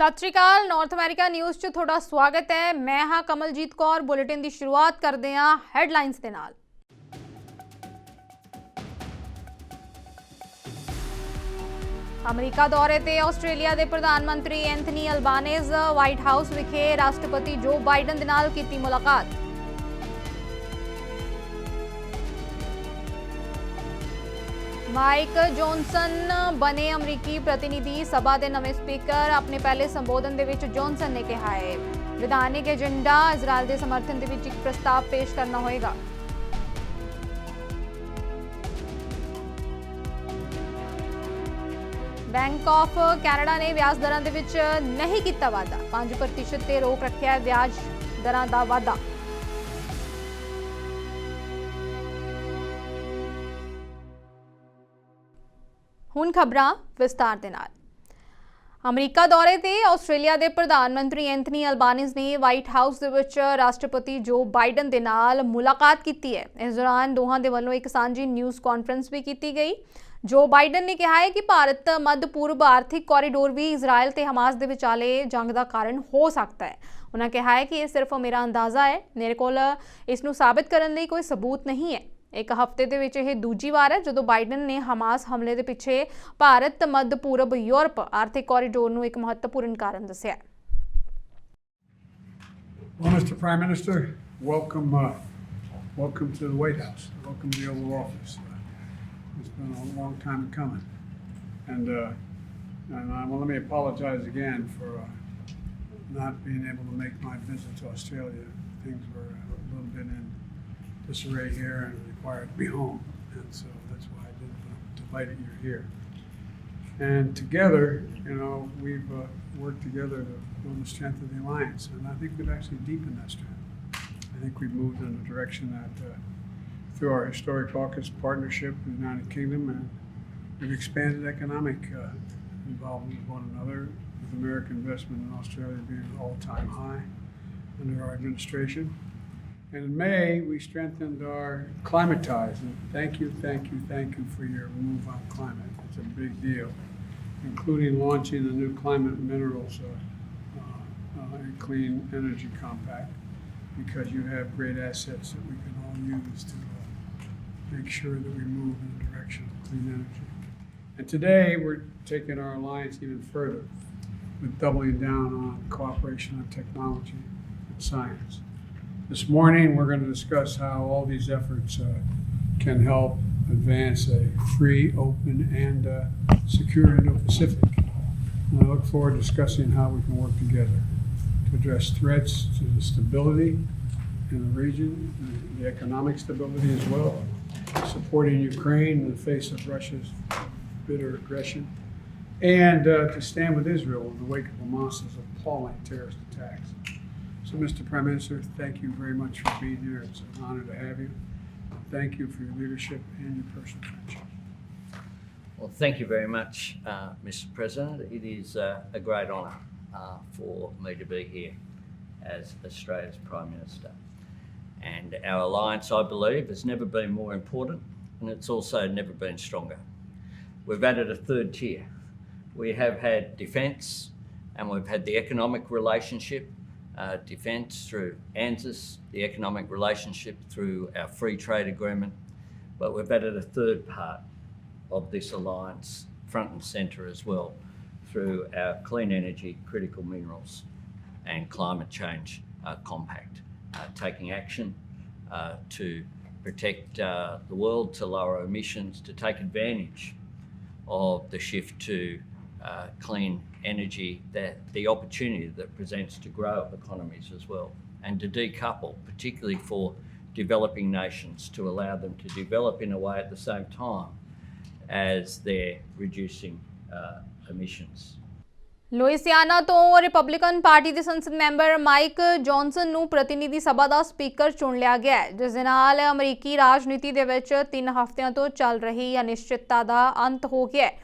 सत श्री अकाल north America news च तुहाडा स्वागत है। मैं हाँ कमलजीत कौर। बुलेटिन की शुरुआत करते हैं हैडलाइंस दे नाल। अमरीका दौरे ते आस्ट्रेलिया के प्रधानमंत्री एंथनी अल्बानीज व्हाइट हाउस विखे राष्ट्रपति जो बाइडन दे नाल कीती मुलाकात। माइक जॉनसन बने अमरीकी प्रतिनिधि सभा के नवे स्पीकर। अपने पहले संबोधन दे विच जॉनसन ने कहा है विधानिक एजेंडा इजराइल के समर्थन दे विच एक प्रस्ताव पेश करना होएगा। बैंक ऑफ कैनेडा ने ब्याज दरां दे विच नहीं कीता वाधा। 5% ते रोक रखिया है ब्याज दरां दा वाधा। हुण खबरां विस्तार दे नाल। अमरीका दौरे ते आस्ट्रेलिया के प्रधानमंत्री एंथनी अल्बानीज ने व्हाइट हाउस दे विच राष्ट्रपति जो बाइडन दे नाल मुलाकात की है। इस दौरान दोहां दे वल्लों एक सांझी न्यूज़ कॉन्फ्रेंस भी की गई। जो बाइडन ने कहा है कि भारत मध्य पूर्व आर्थिक कॉरीडोर भी इजराइल ते हमास दे विचाले जंग का कारण हो सकता है। उन्होंने कहा है कि यह सिर्फ मेरा अंदाजा है, मेरे कोल इसनूं साबित करने लई कोई सबूत नहीं है। एक हफ्ते दे विच यह दूजी वार है जदों बाइडन ने हमास हमले के पिछे भारत मध्य पूर्व यूरोप आर्थिक कॉरीडोर नूं एक महत्वपूर्ण कारण दस्सिया। Well, Mr. Prime Minister, welcome to the White House. Welcome to the Oval Office. It's been a long time coming, and well, let me apologize again for not being able to make my visit to Australia. Things were a little bit in disarray here and required to be home, and so that's why I did. Delighted you're here, and together, we've worked together to build the strength of the alliance, and I think we've actually deepened that strength. I think we've moved in a direction that through our historic AUKUS partnership with the United Kingdom, and we've expanded economic involvement with one another, with American investment in Australia being an all-time high under our administration. And in May, we strengthened our climate ties. And thank you for your move on climate. It's a big deal, including launching the new climate minerals and clean energy compact, because you have great assets that we can all use to make sure that we move in the direction of clean energy. And today, we're taking our alliance even further with doubling down on cooperation on technology and science. This morning, we're going to discuss how all these efforts can help advance a free, open, and secure Indo-Pacific. And I look forward to discussing how we can work together to address threats to the stability in the region, the economic stability as well, supporting Ukraine in the face of Russia's bitter aggression, and to stand with Israel in the wake of Hamas's appalling terrorist attacks. So, Mr. Prime Minister, thank you very much for being here. It's an honor to have you. Thank you for your leadership and your personal friendship. Well, thank you very much, Mr. President. It is a great honour for me to be here as Australia's Prime Minister. And our alliance, I believe, has never been more important, and it's also never been stronger. We've added a third tier. We have had defence, and we've had the economic relationship. Defence through ANZUS, the economic relationship through our free trade agreement, but we've added a third part of this alliance front and centre as well through our clean energy, critical minerals and climate change compact, taking action to protect the world, to lower emissions, to take advantage of the shift to clean energy, the opportunity that presents to grow economies as well, and to decouple, particularly for developing nations, to allow them to develop in a way at the same time as they're reducing emissions. Louisiana ਤੋਂ Republican party ਦੇ ਸੰਸਦ member mic Johnson ਨੂੰ ਪ੍ਰਤੀਨਿਧੀ ਸਭਾ ਦਾ speaker ਚੁਣ ਲਿਆ ਗਿਆ ਹੈ, ਜਿਸ ਦੇ ਨਾਲ ਅਮਰੀਕੀ ਰਾਜਨੀਤੀ ਦੇ ਵਿੱਚ 3 ਹਫ਼ਤਿਆਂ ਤੋਂ ਚੱਲ ਰਹੀ ਅਨਿਸ਼ਚਿਤਤਾ ਦਾ ਅੰਤ ਹੋ ਗਿਆ ਹੈ।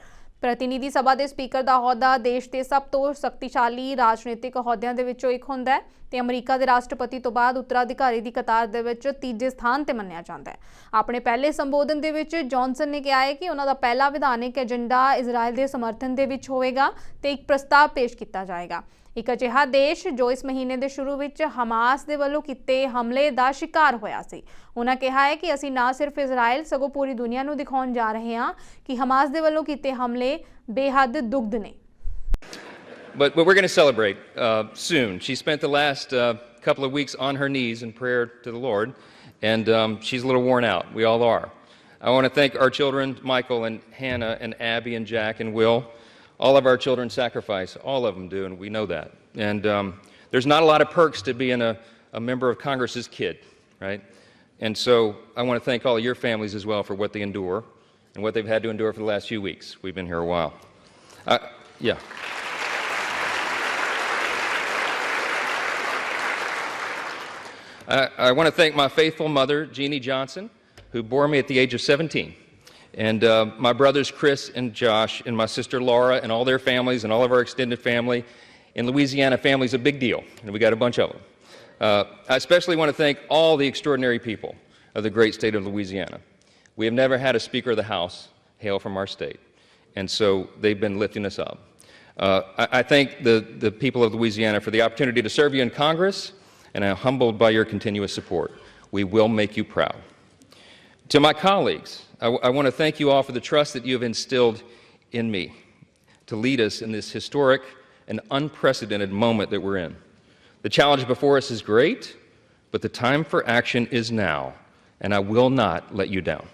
ਪ੍ਰਤੀਨਿਧੀ ਸਭਾ ਦੇ ਸਪੀਕਰ ਦਾ ਅਹੁਦਾ ਦੇਸ਼ ਦੇ ਸਭ ਤੋਂ ਸ਼ਕਤੀਸ਼ਾਲੀ ਰਾਜਨੀਤਿਕ ਅਹੁਦਿਆਂ ਦੇ ਵਿੱਚੋਂ ਇੱਕ ਹੁੰਦਾ ਹੈ ਤੇ ਅਮਰੀਕਾ ਦੇ ਰਾਸ਼ਟਰਪਤੀ ਤੋਂ ਬਾਅਦ ਉੱਤਰਾਧਿਕਾਰੀ ਦੀ ਕਤਾਰ ਦੇ ਵਿੱਚ ਤੀਜੇ ਸਥਾਨ ਤੇ ਮੰਨਿਆ ਜਾਂਦਾ ਹੈ। ਆਪਣੇ ਪਹਿਲੇ ਸੰਬੋਧਨ ਦੇ ਵਿੱਚ ਜੌਨਸਨ ਨੇ ਕਿਹਾ ਹੈ ਕਿ ਉਹਨਾਂ ਦਾ ਪਹਿਲਾ ਵਿਧਾਨਿਕ ਏਜੰਡਾ ਇਜ਼ਰਾਈਲ ਦੇ ਸਮਰਥਨ ਦੇ ਵਿੱਚ ਹੋਵੇਗਾ ਤੇ ਇੱਕ ਪ੍ਰਸਤਾਵ ਪੇਸ਼ ਕੀਤਾ ਜਾਏਗਾ। ਇੱਕ ਅਜਿਹਾ ਦੇਸ਼ ਜੋ ਇਸ ਮਹੀਨੇ ਦੇ ਸ਼ੁਰੂ ਵਿੱਚ ਹਮਾਸ ਦੇ ਵੱਲੋਂ ਕੀਤੇ ਹਮਲੇ ਦਾ ਸ਼ਿਕਾਰ ਹੋਇਆ ਸੀ। ਉਹਨਾਂ ਕਿਹਾ ਹੈ ਕਿ ਅਸੀਂ ਨਾ ਸਿਰਫ ਇਜ਼ਰਾਈਲ ਸਗੋਂ ਪੂਰੀ ਦੁਨੀਆ ਨੂੰ ਦਿਖਾਉਣ ਜਾ ਰਹੇ ਹਾਂ ਕਿ ਹਮਾਸ ਦੇ ਵੱਲੋਂ ਕੀਤੇ ਹਮਲੇ ਬੇਹੱਦ ਦੁਖਦ ਨੇ। But we're going to celebrate soon. She spent the last couple of weeks on her knees in prayer to the Lord, and she's a little worn out. We all are. I want to thank our children, Michael and Hannah and Abby and Jack and Will. All of our children sacrifice. All of them do, and we know that. And there's not a lot of perks to being a member of Congress's kid, right? And so I want to thank all of your families as well for what they endure and what they've had to endure for the last few weeks. We've been here a while. Yeah. I want to thank my faithful mother, Jeannie Johnson, who bore me at the age of 17. And my brothers Chris and Josh and my sister Laura and all their families and all of our extended family. In Louisiana, family's a big deal, and we got a bunch of them. I especially want to thank all the extraordinary people of the great state of Louisiana. We have never had a Speaker of the House hail from our state, and so they've been lifting us up. I thank the people of Louisiana for the opportunity to serve you in Congress, and I'm humbled by your continuous support. We will make you proud. To my colleagues, I want to thank you all for the trust that you have instilled in me to lead us in this historic and unprecedented moment that we're in. The challenge before us is great, but the time for action is now, and I will not let you down.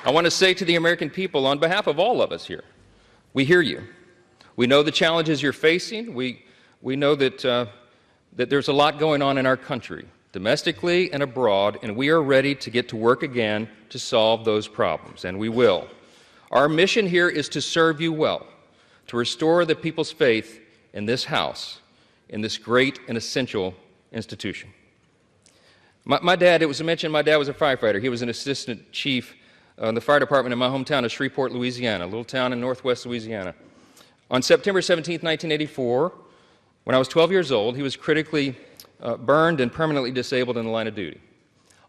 I want to say to the American people, on behalf of all of us here, we hear you. We know the challenges you're facing. We know that there's a lot going on in our country, domestically and abroad, and we are ready to get to work again to solve those problems, and we will. Our mission here is to serve you well, to restore the people's faith in this House, in this great and essential institution. My dad, it was mentioned, my dad was a firefighter. He was an assistant chief in the fire department in my hometown of Shreveport, Louisiana, a little town in northwest Louisiana. On September 17th, 1984, when I was 12 years old, he was critically burned and permanently disabled in the line of duty.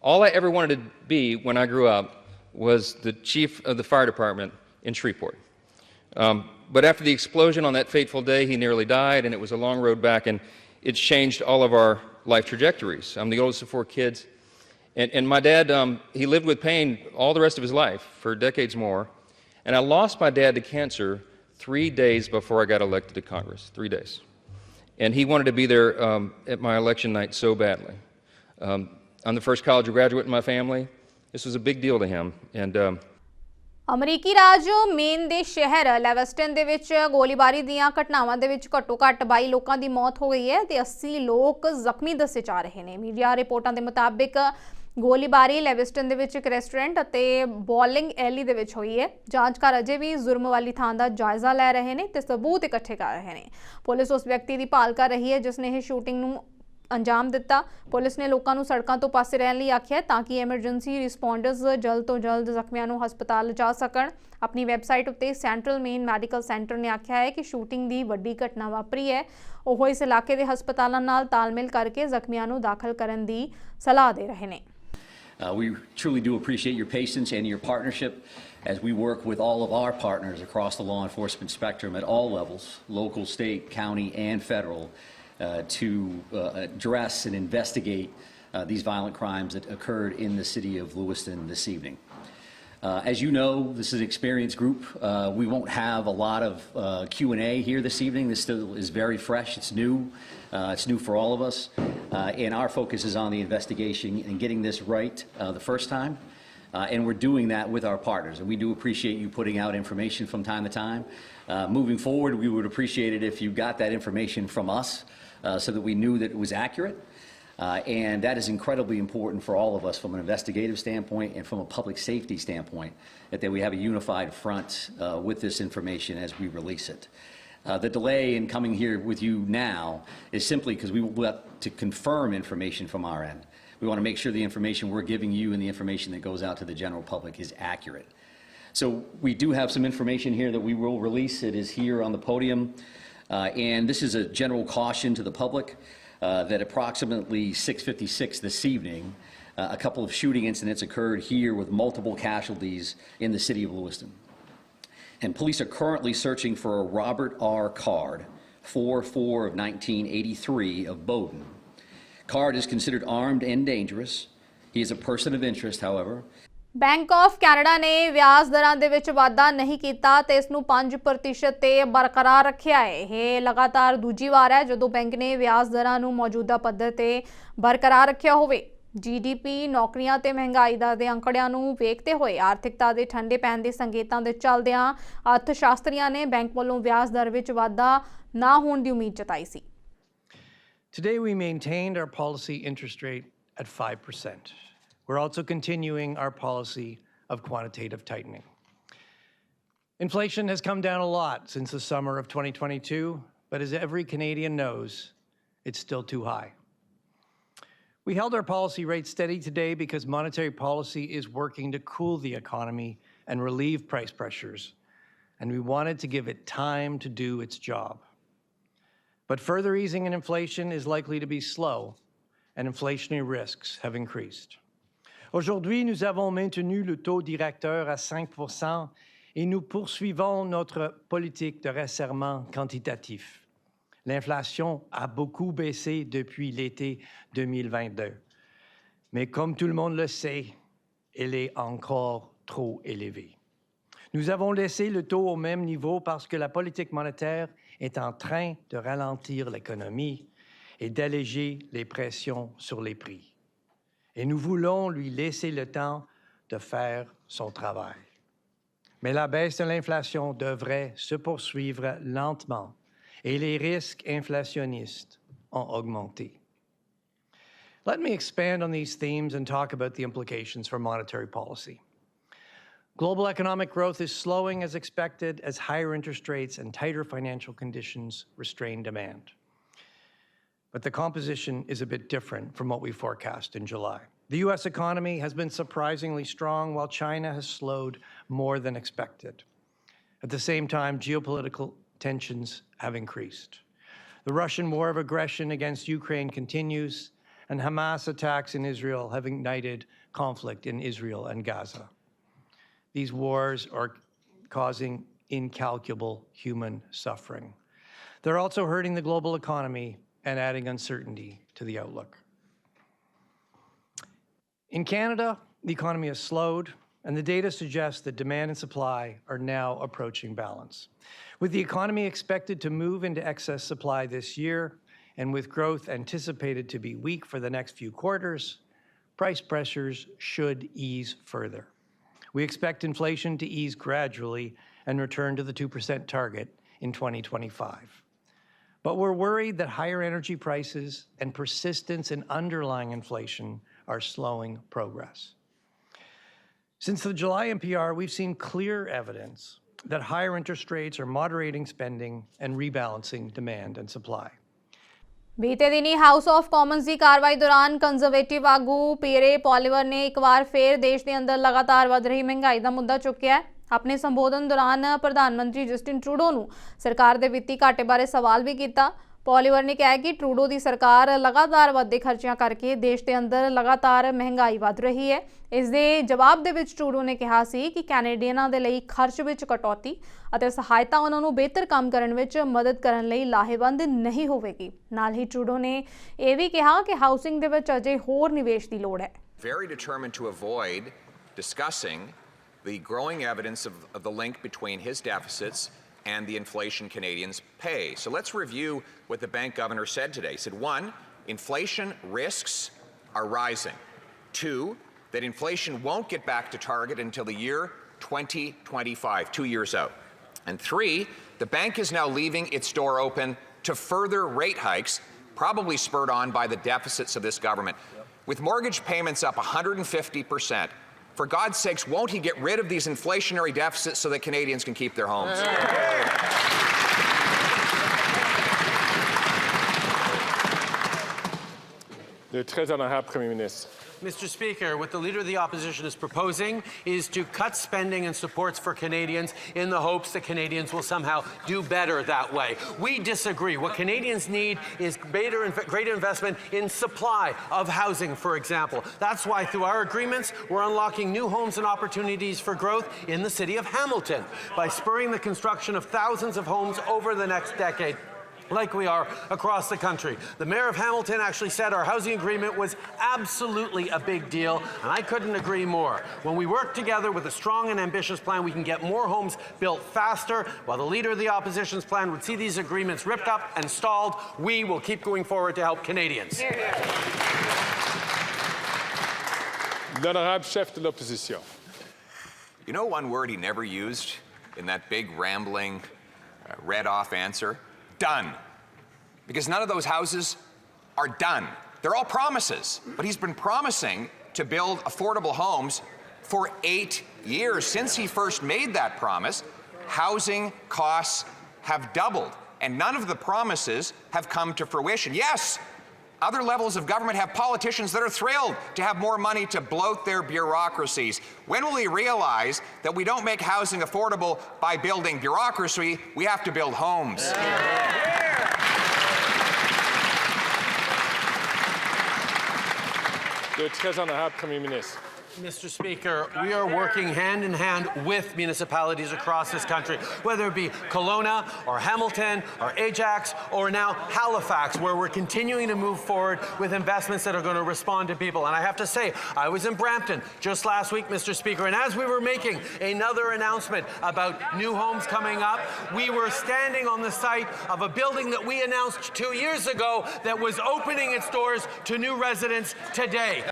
All I ever wanted to be when I grew up was the chief of the fire department in Shreveport. But after the explosion on that fateful day, he nearly died, and it was a long road back, and it's changed all of our life trajectories. I'm the oldest of 4 kids. And my dad, he lived with pain all the rest of his life for decades more. And I lost my dad to cancer 3 days before I got elected to Congress, 3 days. And he wanted to be there at my election night so badly. I'm the first college graduate in my family. This was a big deal to him. And ਅਮਰੀਕੀ ਰਾਜ main ਦੇ ਸ਼ਹਿਰ ਲੈਵਸਟਨ ਦੇ ਵਿੱਚ ਗੋਲੀਬਾਰੀ ਦੀਆਂ ਘਟਨਾਵਾਂ ਦੇ ਵਿੱਚ ਘੱਟੋ-ਘੱਟ 22 ਲੋਕਾਂ ਦੀ ਮੌਤ ਹੋ ਗਈ ਹੈ ਤੇ 80 ਲੋਕ ਜ਼ਖਮੀ ਦੱਸੇ ਜਾ ਰਹੇ ਨੇ। ਮੀਡੀਆ ਰਿਪੋਰਟਾਂ ਦੇ ਮੁਤਾਬਿਕ ਗੋਲੀਬਾਰੀ ਲੈਵਸਟਨ ਦੇ ਵਿੱਚ ਇੱਕ ਰੈਸਟੋਰੈਂਟ ਅਤੇ ਬੋਲਿੰਗ ਐਲੀ ਦੇ ਵਿੱਚ ਹੋਈ ਹੈ। ਜਾਂਚਕਾਰ ਅਜੇ ਵੀ ਜ਼ੁਰਮ ਵਾਲੀ ਥਾਂ ਦਾ ਜਾਇਜ਼ਾ ਲੈ ਰਹੇ ਨੇ ਤੇ ਸਬੂਤ ਇਕੱਠੇ ਕਰ ਰਹੇ ਨੇ। ਪੁਲਿਸ ਉਸ ਵਿਅਕਤੀ ਦੀ ਭਾਲ ਕਰ ਰਹੀ ਹੈ ਜਿਸ ਨੇ ਇਹ ਸ਼ੂਟਿੰਗ ਨੂੰ अंजाम दिता। पुलिस ने लोगों को सड़कों तो पासे रहने लई आख्या ताकि एमरजेंसी रिस्पोंडर्स जल्द तो जल्द जख्मियों को हस्पताल जा सकन। अपनी वैबसाइट उत्ते सेंट्रल मेन मैडिकल सेंटर ने आख्या है कि शूटिंग की वड्डी घटना वापरी है। वो इस इलाके के हस्पतालों नाल तालमेल करके जख्मियों को दाखिल करने की सलाह दे रहे हैं। We truly do appreciate your patience and your partnership as we work with all of our partners across the law enforcement spectrum at all levels, local, state, county, and federal, to address and investigate these violent crimes that occurred in the city of Lewiston this evening. As you know, this is an experienced group. We won't have a lot of Q&A here this evening. This still is very fresh. It's new. It's new for all of us. And our focus is on the investigation and getting this right the first time. And we're doing that with our partners. And we do appreciate you putting out information from time to time. Moving forward, we would appreciate it if you got that information from us so that we knew that it was accurate. And that is incredibly important for all of us from an investigative standpoint and from a public safety standpoint, that we have a unified front with this information as we release it. The delay in coming here with you now is simply because we want to confirm information from our end. We want to make sure the information we're giving you and the information that goes out to the general public is accurate. So we do have some information here that we will release. It is here on the podium. And this is a general caution to the public that approximately 6:56 this evening, a couple of shooting incidents occurred here with multiple casualties in the city of Lewiston. And police are currently searching for a Robert R. Card, 4/4 of 1983 of Bowdoin. Card is considered armed and dangerous. He is a person of interest, however. Bank of Canada ਨੇ ਵਿਆਜ ਦਰਾਂ ਦੇ ਵਿੱਚ ਵਾਧਾ ਨਹੀਂ ਕੀਤਾ ਤੇ ਇਸ ਨੂੰ 5% ਤੇ ਬਰਕਰਾਰ ਰੱਖਿਆ ਹੈ। ਇਹ ਲਗਾਤਾਰ ਦੂਜੀ ਵਾਰ ਹੈ ਜਦੋਂ ਬੈਂਕ ਨੇ ਵਿਆਜ ਦਰਾਂ ਨੂੰ ਮੌਜੂਦਾ ਪੱਧਰ ਤੇ ਬਰਕਰਾਰ ਰੱਖਿਆ ਹੋਵੇ। GDP, ਨੌਕਰੀਆਂ ਤੇ ਮਹਿੰਗਾਈ ਦੇ ਅੰਕੜਿਆਂ ਨੂੰ ਵੇਖਦੇ ਹੋਏ ਆਰਥਿਕਤਾ ਦੇ ਠੰਡੇ ਪੈਣ ਦੇ ਸੰਕੇਤਾਂ ਦੇ ਚੱਲਦਿਆਂ ਅਰਥ ਸ਼ਾਸਤਰੀਆਂ ਨੇ ਬੈਂਕ ਵੱਲੋਂ ਵਿਆਜ ਦਰ ਵਿੱਚ ਵਾਧਾ ਨਾ ਹੋਣ ਦੀ ਉਮੀਦ ਜਤਾਈ ਸੀ। Today we maintained our policy interest rate at 5%. We're also continuing our policy of quantitative tightening. Inflation has come down a lot since the summer of 2022, but as every Canadian knows, it's still too high. We held our policy rate steady today because monetary policy is working to cool the economy and relieve price pressures, and we wanted to give it time to do its job. But further easing in inflation is likely to be slow, and inflationary risks have increased. Aujourd'hui, nous avons maintenu le taux directeur à 5% et nous poursuivons notre politique de resserrement quantitatif. L'inflation a beaucoup baissé depuis l'été 2022. Mais comme tout le monde le sait, elle est encore trop élevée. Nous avons laissé le taux au même niveau parce que la politique monétaire est en train de ralentir l'économie et d'alléger les pressions sur les prix. Et nous voulons lui laisser le temps de faire son travail. Mais la baisse de l'inflation devrait se poursuivre lentement et les risques inflationnistes ont augmenté. Let me expand on these themes and talk about the implications for monetary policy. Global economic growth is slowing as expected as higher interest rates and tighter financial conditions restrain demand. But the composition is a bit different from what we forecast in July. The U.S. economy has been surprisingly strong while China has slowed more than expected. At the same time, geopolitical tensions have increased. The Russian war of aggression against Ukraine continues, and Hamas attacks in Israel have ignited conflict in Israel and Gaza. These wars are causing incalculable human suffering. They're also hurting the global economy and adding uncertainty to the outlook. In Canada, the economy has slowed, and the data suggests that demand and supply are now approaching balance. With the economy expected to move into excess supply this year, and with growth anticipated to be weak for the next few quarters, price pressures should ease further. We expect inflation to ease gradually and return to the 2% target in 2025. But we're worried that higher energy prices and persistence in underlying inflation are slowing progress. Since the July NPR, we've seen clear evidence that higher interest rates are moderating spending and rebalancing demand and supply. बीते दिनी house of Commons की कार्रवाई दौरान conservative आगू पीरे पॉलीवर ने एक बार फिर देश के अंदर लगातार वध रही महंगाई का मुद्दा चुक्या है। अपने संबोधन दौरान प्रधानमंत्री जस्टिन ट्रूडो ਨੂੰ सरकार के ਵਿੱਤੀ घाटे बारे सवाल भी किया। पॉलीवर ने कहा कि ट्रूडो की सरकार लगातार ਵੱਧਦੇ खर्चियां करके देश के अंदर लगातार महंगाई वध रही है। इस दे जवाब ਦੇ ਵਿੱਚ ट्रूडो ने कहा ਸੀ कि ਕੈਨੇਡੀਅਨਾਂ ਦੇ ਲਈ ਖਰਚ ਵਿੱਚ ਕਟੌਤੀ ਅਤੇ ਸਹਾਇਤਾ ਉਹਨਾਂ ਨੂੰ ਬਿਹਤਰ ਕੰਮ ਕਰਨ ਵਿੱਚ ਮਦਦ ਕਰਨ ਲਈ ਲਾਹੇਵੰਦ ਨਹੀਂ ਹੋਵੇਗੀ। ਨਾਲ ਹੀ ट्रूडो ਨੇ ਇਹ ਵੀ ਕਿਹਾ ਕਿ ਹਾਊਸਿੰਗ ਦੇ ਵਿੱਚ ਅਜੇ ਹੋਰ ਨਿਵੇਸ਼ ਦੀ ਲੋੜ ਹੈ। Very determined to avoid discussing the growing evidence of the link between his deficits and the inflation Canadians pay. So let's review what the bank governor said today. He said, 1, inflation risks are rising. 2, that inflation won't get back to target until the year 2025, 2 years out. And 3, the bank is now leaving its door open to further rate hikes, probably spurred on by the deficits of this government. With mortgage payments up 150%, for God's sakes, won't he get rid of these inflationary deficits so that Canadians can keep their homes? Le très honorable Premier ministre. Mr. Speaker, what the Leader of the Opposition is proposing is to cut spending and supports for Canadians in the hopes that Canadians will somehow do better that way. We disagree. What Canadians need is greater investment in supply of housing, for example. That's why through our agreements, we're unlocking new homes and opportunities for growth in the city of Hamilton by spurring the construction of thousands of homes over the next decade, like we are across the country. The Mayor of Hamilton actually said our housing agreement was absolutely a big deal, and I couldn't agree more. When we work together with a strong and ambitious plan, we can get more homes built faster. While the Leader of the Opposition's plan would see these agreements ripped up and stalled, we will keep going forward to help Canadians. L'honorable chef de l'opposition. You know one word he never used in that big, rambling, read-off answer? Done. Because none of those houses are done. They're all promises. But he's been promising to build affordable homes for 8 years. Since he first made that promise, housing costs have doubled, and none of the promises have come to fruition. Yes, other levels of government have politicians that are thrilled to have more money to bloat their bureaucracies. When will he realize that we don't make housing affordable by building bureaucracy? We have to build homes. Le très honorable Premier ministre. Mr. Speaker, we are working hand in hand with municipalities across this country, whether it be Kelowna or Hamilton or Ajax or now Halifax, where we're continuing to move forward with investments that are going to respond to people. And I have to say, I was in Brampton just last week, Mr. Speaker, and as we were making another announcement about new homes coming up, we were standing on the site of a building that we announced 2 years ago that was opening its doors to new residents today.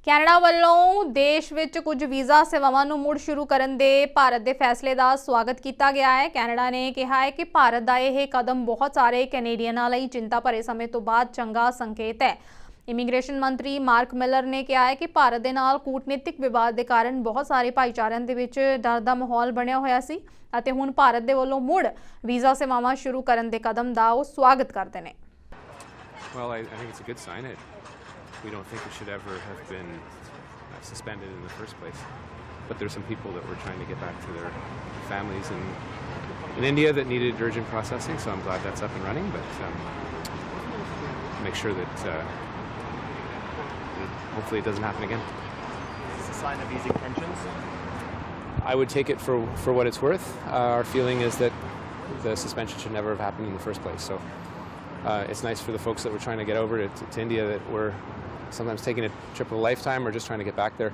Canada ਵੱਲੋਂ ਦੇਸ਼ ਵਿੱਚ ਕੁਝ visa ਸੇਵਾਵਾਂ ਨੂੰ ਮੁੜ ਸ਼ੁਰੂ ਕਰਨ ਦੇ ਭਾਰਤ ਦੇ ਫੈਸਲੇ ਦਾ ਸਵਾਗਤ ਕੀਤਾ ਗਿਆ ਹੈ। ਕੈਨੇਡਾ ਨੇ ਕਿਹਾ ਹੈ ਕਿ ਭਾਰਤ ਦਾ ਇਹ ਕਦਮ ਬਹੁਤ ਸਾਰੇ ਕੈਨੇਡੀਅਨਾਂ ਲਈ ਚਿੰਤਾ ਭਰੇ ਸਮੇਂ ਤੋਂ ਬਾਅਦ ਚੰਗਾ ਸੰਕੇਤ ਹੈ। ਇਮੀਗ੍ਰੇਸ਼ਨ ਮੰਤਰੀ ਮਾਰਕ ਮਿਲਰ ਨੇ ਕਿਹਾ ਹੈ ਕਿ ਭਾਰਤ ਦੇ ਨਾਲ ਕੂਟਨੀਤਿਕ ਵਿਵਾਦ ਦੇ ਕਾਰਨ ਬਹੁਤ ਸਾਰੇ ਭਾਈਚਾਰਿਆਂ ਦੇ ਵਿੱਚ ਡਰ ਦਾ ਮਾਹੌਲ ਬਣਿਆ ਹੋਇਆ ਸੀ ਅਤੇ ਹੁਣ ਭਾਰਤ ਦੇ ਵੱਲੋਂ ਮੁੜ ਵੀਜ਼ਾ ਸੇਵਾਵਾਂ ਸ਼ੁਰੂ ਕਰਨ ਦੇ ਕਦਮ ਦਾ ਉਹ ਸਵਾਗਤ ਕਰਦੇ ਨੇ। Well, I think it's a good sign. We don't think it should ever have been suspended in the first place. But there's some people that were trying to get back to their families in India that needed urgent processing, so I'm glad that's up and running. But make sure that hopefully it doesn't happen again. Is this a sign of easing tensions? I would take it for what it's worth. Our feeling is that the suspension should never have happened in the first place. So it's nice for the folks that were trying to get over to India that were sometimes taking a trip of a lifetime or just trying to get back there,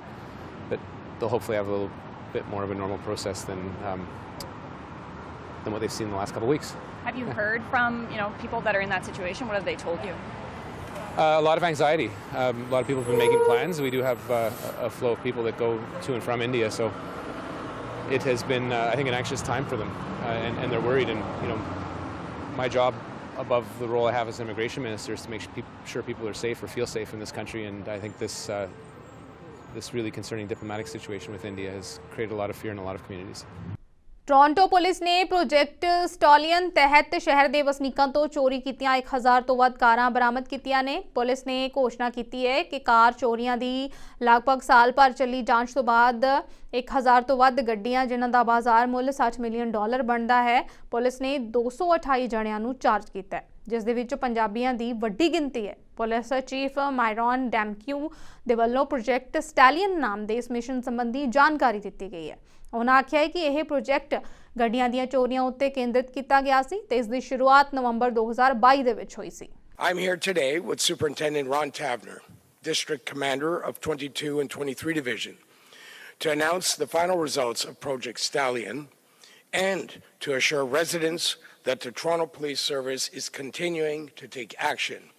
but they'll hopefully have a little bit more of a normal process than what they've seen in the last couple of weeks. Have you heard from people that are in that situation? What have they told you? A lot of anxiety. A lot of people have been making plans. We do have a flow of people that go to and from India, so it has been I think an anxious time for them, and they're worried. And my job above the role I have as immigration minister is to make sure people are safe or feel safe in this country, and I think this really concerning diplomatic situation with India has created a lot of fear in a lot of communities. Toronto police ਨੇ project stallion ਤਹਿਤ ਸ਼ਹਿਰ ਦੇ ਵਸਨੀਕਾਂ ਤੋਂ ਚੋਰੀ ਕੀਤੀਆਂ 1000 ਤੋਂ ਵੱਧ ਕਾਰਾਂ ਬਰਾਮਦ ਕੀਤੀਆਂ ਨੇ। ਪੁਲਿਸ ਨੇ ਘੋਸ਼ਣਾ ਕੀਤੀ ਹੈ ਕਿ ਕਾਰ ਚੋਰੀਆਂ ਦੀ ਲਗਭਗ ਸਾਲ ਭਰ ਚੱਲੀ ਜਾਂਚ ਤੋਂ ਬਾਅਦ 1000 ਤੋਂ ਵੱਧ ਗੱਡੀਆਂ ਜਿਨ੍ਹਾਂ ਦਾ ਬਾਜ਼ਾਰ ਮੁੱਲ $60 ਮਿਲੀਅਨ ਬਣਦਾ ਹੈ, ਪੁਲਿਸ ਨੇ 228 ਜਣਿਆਂ ਨੂੰ ਚਾਰਜ ਕੀਤਾ ਹੈ, ਜਿਸ ਦੇ ਵਿੱਚ ਪੰਜਾਬੀਆਂ ਦੀ ਵੱਡੀ ਗਿਣਤੀ ਹੈ। ਪੁਲਿਸ ਚੀਫ ਮਾਇਰੋਨ ਡੈਮਕਿਊ ਦੇ ਵੱਲੋਂ ਪ੍ਰੋਜੈਕਟ ਸਟਾਲੀਅਨ ਨਾਮ ਦੇ ਇਸ ਮਿਸ਼ਨ ਸੰਬੰਧੀ ਜਾਣਕਾਰੀ ਦਿੱਤੀ ਗਈ ਹੈ। ਉਹਨਾਂ ਆਖਿਆ ਹੈ ਕਿ ਇਹ ਪ੍ਰੋਜੈਕਟ ਗੱਡੀਆਂ ਦੀਆਂ ਚੋਰੀਆਂ ਉੱਤੇ ਕੇਂਦਰਿਤ ਕੀਤਾ ਗਿਆ ਸੀ ਤੇ ਇਸ ਦੀ ਸ਼ੁਰੂਆਤ ਨਵੰਬਰ 2022 ਦੇ ਵਿੱਚ ਹੋਈ ਸੀ। I'm here today with Superintendent Ron Tavner, District Commander of 22 and 23 Division, to announce the final results of Project Stallion and to assure residents that the Toronto Police Service is continuing to take action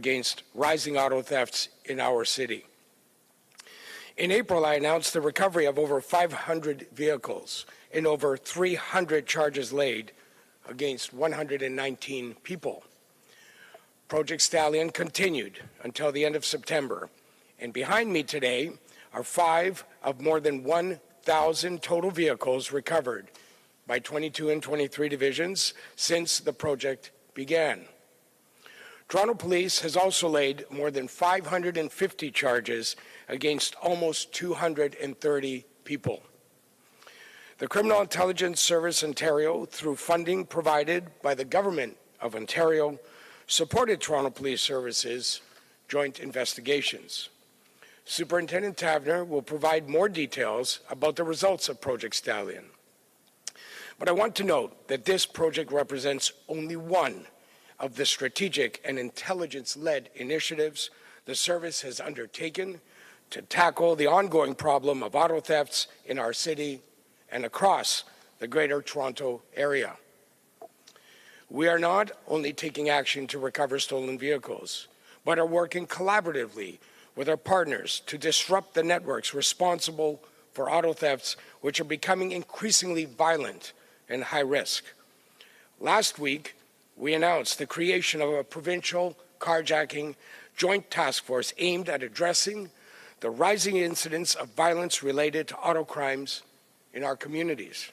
against rising auto thefts in our city. In April, I announced the recovery of over 500 vehicles and over 300 charges laid against 119 people. Project Stallion continued until the end of September, and behind me today are 5 of more than 1,000 total vehicles recovered by 22 and 23 divisions since the project began. Toronto Police has also laid more than 550 charges against almost 230 people. The Criminal Intelligence Service Ontario, through funding provided by the Government of Ontario, supported Toronto Police Services' joint investigations. Superintendent Taverner will provide more details about the results of Project Stallion. But I want to note that this project represents only one of the strategic and intelligence-led initiatives the service has undertaken to tackle the ongoing problem of auto thefts in our city and across the Greater Toronto Area. We are not only taking action to recover stolen vehicles, but are working collaboratively with our partners to disrupt the networks responsible for auto thefts, which are becoming increasingly violent and high risk. Last week, we announced the creation of a provincial carjacking joint task force aimed at addressing the rising incidence of violence related to auto crimes in our communities.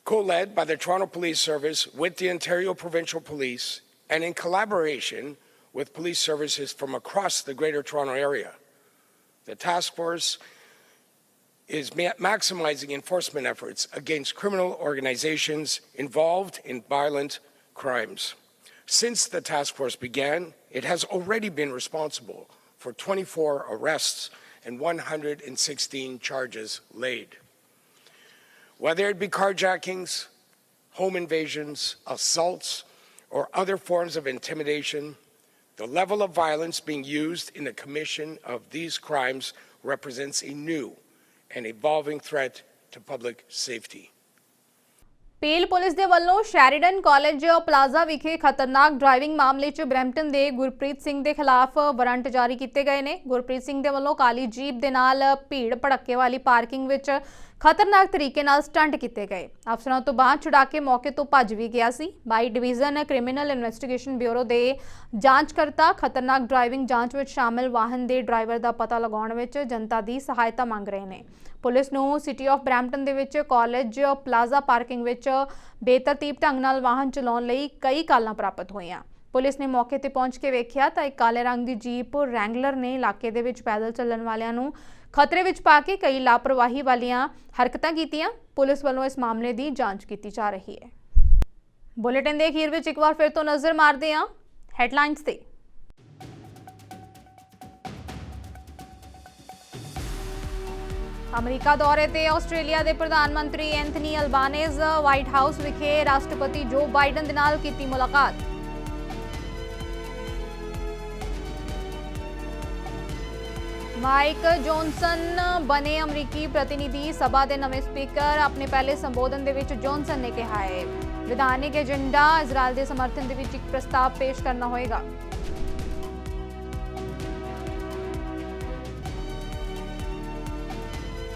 Co-led by the Toronto Police Service with the Ontario Provincial Police and in collaboration with police services from across the Greater Toronto Area, the task force is maximizing enforcement efforts against criminal organizations involved in violent crimes. Since the task force began, it has already been responsible for 24 arrests and 116 charges laid. Whether it be carjackings, home invasions, assaults, or other forms of intimidation, the level of violence being used in the commission of these crimes represents a new and evolving threat to public safety. Pale police ਦੇ ਵੱਲੋਂ Sheridan college plaza ਵਿਖੇ ਖਤਰਨਾਕ driving ਮਾਮਲੇ 'ਚ Brampton ਦੇ ਗੁਰਪ੍ਰੀਤ ਸਿੰਘ ਦੇ ਖਿਲਾਫ warrant ਜਾਰੀ ਕੀਤੇ ਗਏ ਨੇ। ਗੁਰਪ੍ਰੀਤ ਸਿੰਘ ਦੇ ਵੱਲੋਂ ਕਾਲੀ ਜੀਪ ਦੇ ਨਾਲ ਭੀੜ ਭੜੱਕੇ ਵਾਲੀ ਪਾਰਕਿੰਗ ਵਿੱਚ ਖਤਰਨਾਕ ਤਰੀਕੇ ਨਾਲ ਸਟੰਟ ਕੀਤੇ ਗਏ। ਅਫਸਰਾਂ ਤੋਂ ਬਾਅਦ ਛੁਡਾ ਕੇ ਮੌਕੇ ਤੋਂ ਭੱਜ ਵੀ ਗਿਆ ਸੀ। 22 ਡਿਵੀਜ਼ਨ ਕ੍ਰਿਮੀਨਲ ਇਨਵੈਸਟੀਗੇਸ਼ਨ ਬਿਊਰੋ ਦੇ ਜਾਂਚਕਰਤਾ ਖਤਰਨਾਕ ਡਰਾਈਵਿੰਗ ਜਾਂਚ ਵਿੱਚ ਸ਼ਾਮਲ ਵਾਹਨ ਦੇ ਡਰਾਈਵਰ ਦਾ ਪਤਾ ਲਗਾਉਣ ਵਿੱਚ ਜਨਤਾ ਦੀ ਸਹਾਇਤਾ ਮੰਗ ਰਹੇ ਨੇ। ਪੁਲਿਸ ਨੂੰ ਸਿਟੀ ਆਫ ਬਰੈਂਪਟਨ ਦੇ ਵਿੱਚ ਕਾਲਜ ਪਲਾਜ਼ਾ ਪਾਰਕਿੰਗ ਵਿੱਚ ਬੇਤਰਤੀਬ ਢੰਗ ਨਾਲ ਵਾਹਨ ਚਲਾਉਣ ਲਈ ਕਈ ਕਾਲਾਂ ਪ੍ਰਾਪਤ ਹੋਈਆਂ। ਪੁਲਿਸ ਨੇ ਮੌਕੇ ਤੇ ਪਹੁੰਚ ਕੇ ਵੇਖਿਆ ਤਾਂ ਇੱਕ ਕਾਲੇ ਰੰਗ ਦੀ ਜੀਪ ਰੈਂਗਲਰ ਨੇ ਇਲਾਕੇ ਦੇ ਵਿੱਚ ਪੈਦਲ ਚੱਲਣ ਵਾਲਿਆਂ ਨੂੰ ਖਤਰੇ ਵਿੱਚ ਪਾ ਕੇ ਕਈ ਲਾਪਰਵਾਹੀ ਵਾਲੀਆਂ ਹਰਕਤਾਂ ਕੀਤੀਆਂ। ਪੁਲਿਸ ਵੱਲੋਂ ਇਸ ਮਾਮਲੇ ਦੀ ਜਾਂਚ ਕੀਤੀ ਜਾ ਰਹੀ ਹੈ। ਬੁਲੇਟਿਨ ਦੇ ਅਖੀਰ ਵਿੱਚ ਇੱਕ ਵਾਰ ਫਿਰ ਤੋਂ ਨਜ਼ਰ ਮਾਰਦੇ ਹਾਂ ਹੈਡਲਾਈਨਸ ਤੇ। ਅਮਰੀਕਾ ਦੌਰੇ ਤੇ ਆਸਟ੍ਰੇਲੀਆ ਦੇ ਪ੍ਰਧਾਨ ਮੰਤਰੀ ਐਂਥਨੀ ਅਲਬਾਨੇਜ਼ ਵਾਈਟ ਹਾਊਸ ਵਿਖੇ ਰਾਸ਼ਟਰਪਤੀ ਜੋ ਬਾਈਡਨ ਦੇ ਨਾਲ ਕੀਤੀ ਮੁਲਾਕਾਤ। ਮਾਈਕ ਜੌਨਸਨ ਬਣੇ ਅਮਰੀਕੀ ਪ੍ਰਤੀਨਿਧੀ ਸਭਾ ਦੇ ਨਵੇਂ ਸਪੀਕਰ। ਆਪਣੇ ਪਹਿਲੇ ਸੰਬੋਧਨ ਦੇ ਵਿੱਚ ਜੌਨਸਨ ਨੇ ਕਿਹਾ ਹੈ ਵਿਧਾਨਿਕ ਏਜੰਡਾ ਇਜ਼ਰਾਈਲ ਦੇ ਸਮਰਥਨ ਦੇ ਵਿੱਚ ਇੱਕ ਪ੍ਰਸਤਾਵ ਪੇਸ਼ ਕਰਨਾ ਹੋਏਗਾ।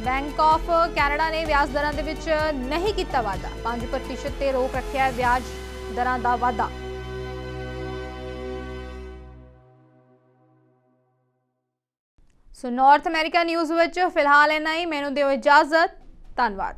ਬੈਂਕ ਆਫ ਕੈਨੇਡਾ ਨੇ ਵਿਆਜ ਦਰਾਂ ਦੇ ਵਿੱਚ ਨਹੀਂ ਕੀਤਾ ਵਾਧਾ। 5% ਤੇ ਰੋਕ ਰੱਖਿਆ ਵਿਆਜ ਦਰਾਂ ਦਾ ਵਾਧਾ। ਸੋ ਨਾਰਥ ਅਮਰੀਕਾ ਨਿਊਜ਼ ਵਿੱਚ ਫਿਲਹਾਲ ਇੰਨਾ ਹੀ। ਮੈਨੂੰ ਦਿਓ ਇਜਾਜ਼ਤ। ਧੰਨਵਾਦ।